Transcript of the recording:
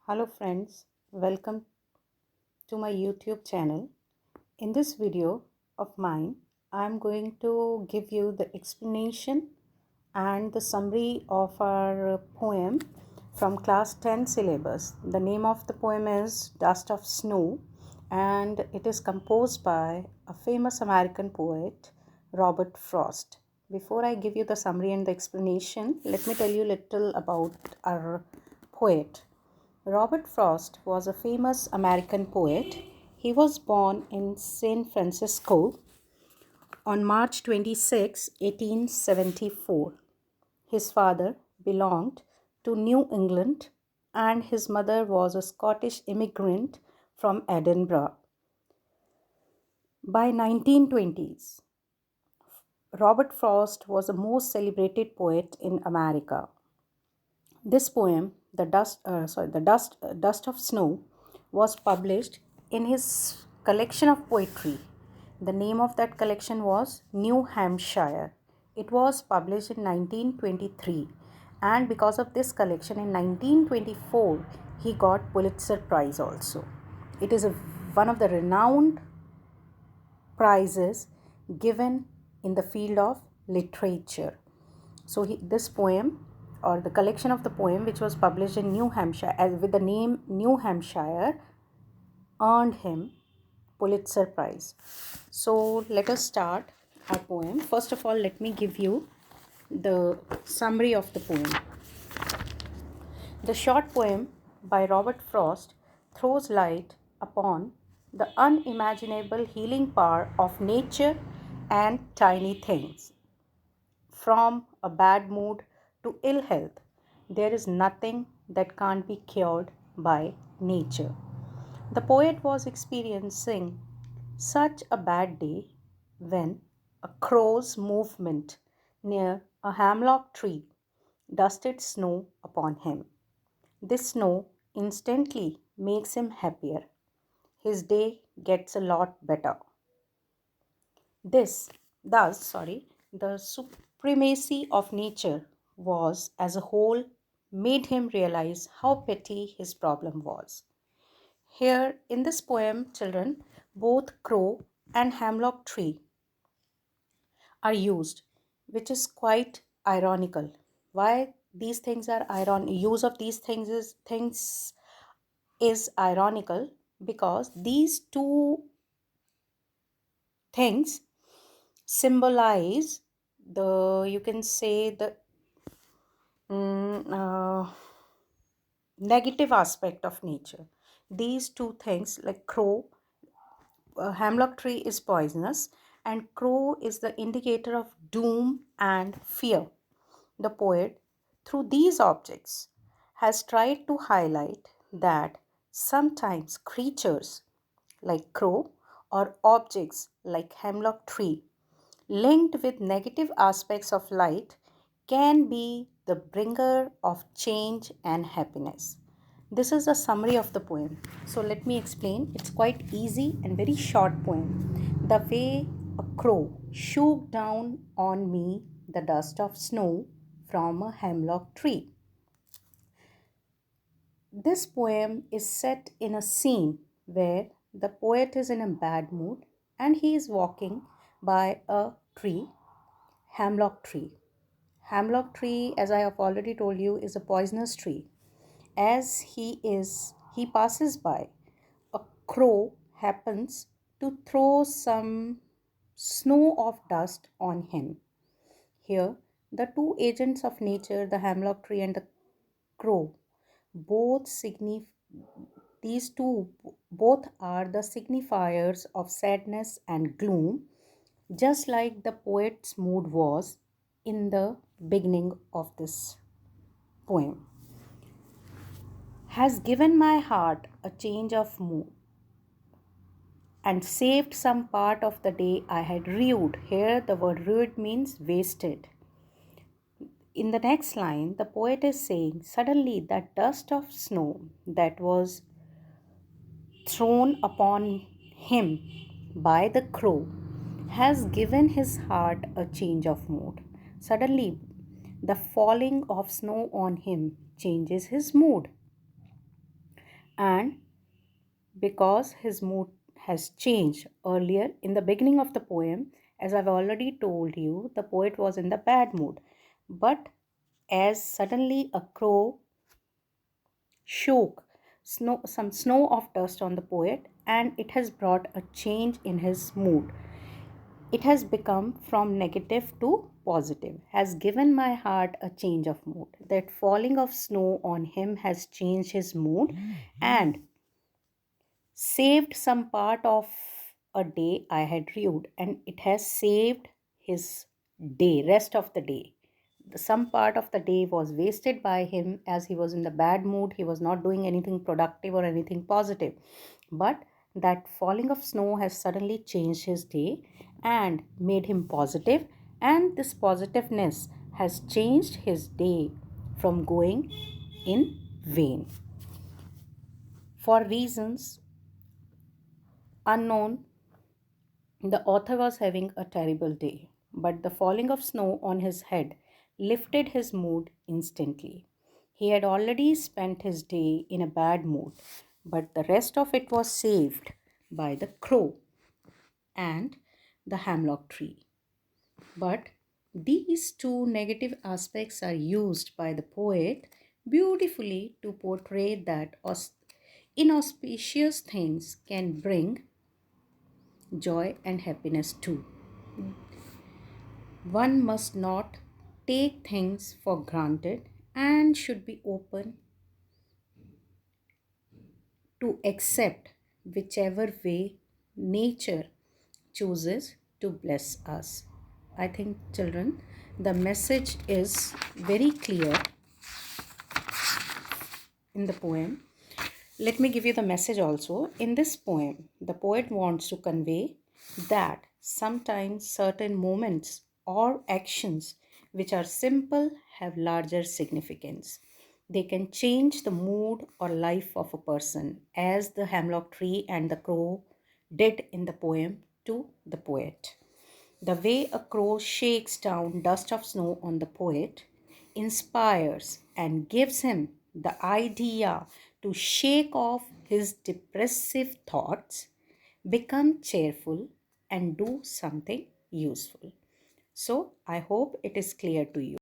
Hello friends, welcome to my YouTube channel. In this video of mine, I'm going to give you the explanation and the summary of our poem from class 10 syllabus. The name of the poem is Dust of Snow and it is composed by a famous American poet, Robert Frost. Before I give you the summary and the explanation, let me tell you a little about our poet. Robert Frost was a famous American poet. He was born in San Francisco on March 26, 1874. His father belonged to New England and his mother was a Scottish immigrant from Edinburgh. By 1920s, Robert Frost was the most celebrated poet in America. This poem, Dust of Snow, was published in his collection of poetry. The name of that collection was New Hampshire. It was published in 1923, and because of this collection in 1924, he got Pulitzer Prize also. It is one of the renowned prizes given in the field of literature. So this poem or the collection of the poem which was published in New Hampshire with the name New Hampshire earned him Pulitzer Prize. So let us start our poem. First of all, let me give you the summary of the poem. The short poem by Robert Frost throws light upon the unimaginable healing power of nature and tiny things. From a bad mood to ill health, there is nothing that can't be cured by nature. The poet was experiencing such a bad day when a crow's movement near a hemlock tree dusted snow upon him. This snow instantly makes him happier. His day gets a lot better. The supremacy of nature was as a whole made him realize how petty his problem was. Here in this poem, children, both crow and hemlock tree are used, which is quite ironical. Why these things are use of these things is ironical because these two things symbolize the you can say the negative aspect of nature. These two things like crow, hemlock tree is poisonous and crow is the indicator of doom and fear. The poet through these objects has tried to highlight that sometimes creatures like crow or objects like hemlock tree linked with negative aspects of light can be the bringer of change and happiness. This is a summary of the poem. So let me explain. It's quite easy and very short poem. The way a crow shook down on me the dust of snow from a hemlock tree. This poem is set in a scene where the poet is in a bad mood and he is walking by a tree, hemlock tree. Hemlock tree, as I have already told you, is a poisonous tree. As he passes by, a crow happens to throw some snow of dust on him. Here, the two agents of nature, the hemlock tree and the crow, both signify these two both are the signifiers of sadness and gloom, just like the poet's mood was in the beginning of this poem. Has given my heart a change of mood and saved some part of the day I had rued. Here, the word rued means wasted. In the next line, the poet is saying, suddenly that dust of snow that was thrown upon him by the crow has given his heart a change of mood. Suddenly, the falling of snow on him changes his mood. And because his mood has changed earlier in the beginning of the poem, as I've already told you, the poet was in the bad mood. But as suddenly a crow shook some snow of dust on the poet, and it has brought a change in his mood. It has become from negative to positive, has given my heart a change of mood. That falling of snow on him has changed his mood and saved some part of a day I had rued, and it has saved his day, rest of the day. Some part of the day was wasted by him as he was in the bad mood. He was not doing anything productive or anything positive. But that falling of snow has suddenly changed his day and made him positive, and this positiveness has changed his day from going in vain. For reasons unknown, the author was having a terrible day, but the falling of snow on his head lifted his mood instantly. He had already spent his day in a bad mood, but the rest of it was saved by the crow and the hemlock tree. But these two negative aspects are used by the poet beautifully to portray that inauspicious things can bring joy and happiness too. One must not take things for granted and should be open to accept whichever way nature chooses to bless us. I think, children, the message is very clear in the poem. Let me give you the message also. In this poem, the poet wants to convey that sometimes certain moments or actions which are simple have larger significance. They can change the mood or life of a person, as the hemlock tree and the crow did in the poem to the poet. The way a crow shakes down dust of snow on the poet inspires and gives him the idea to shake off his depressive thoughts, become cheerful, and do something useful. So, I hope it is clear to you.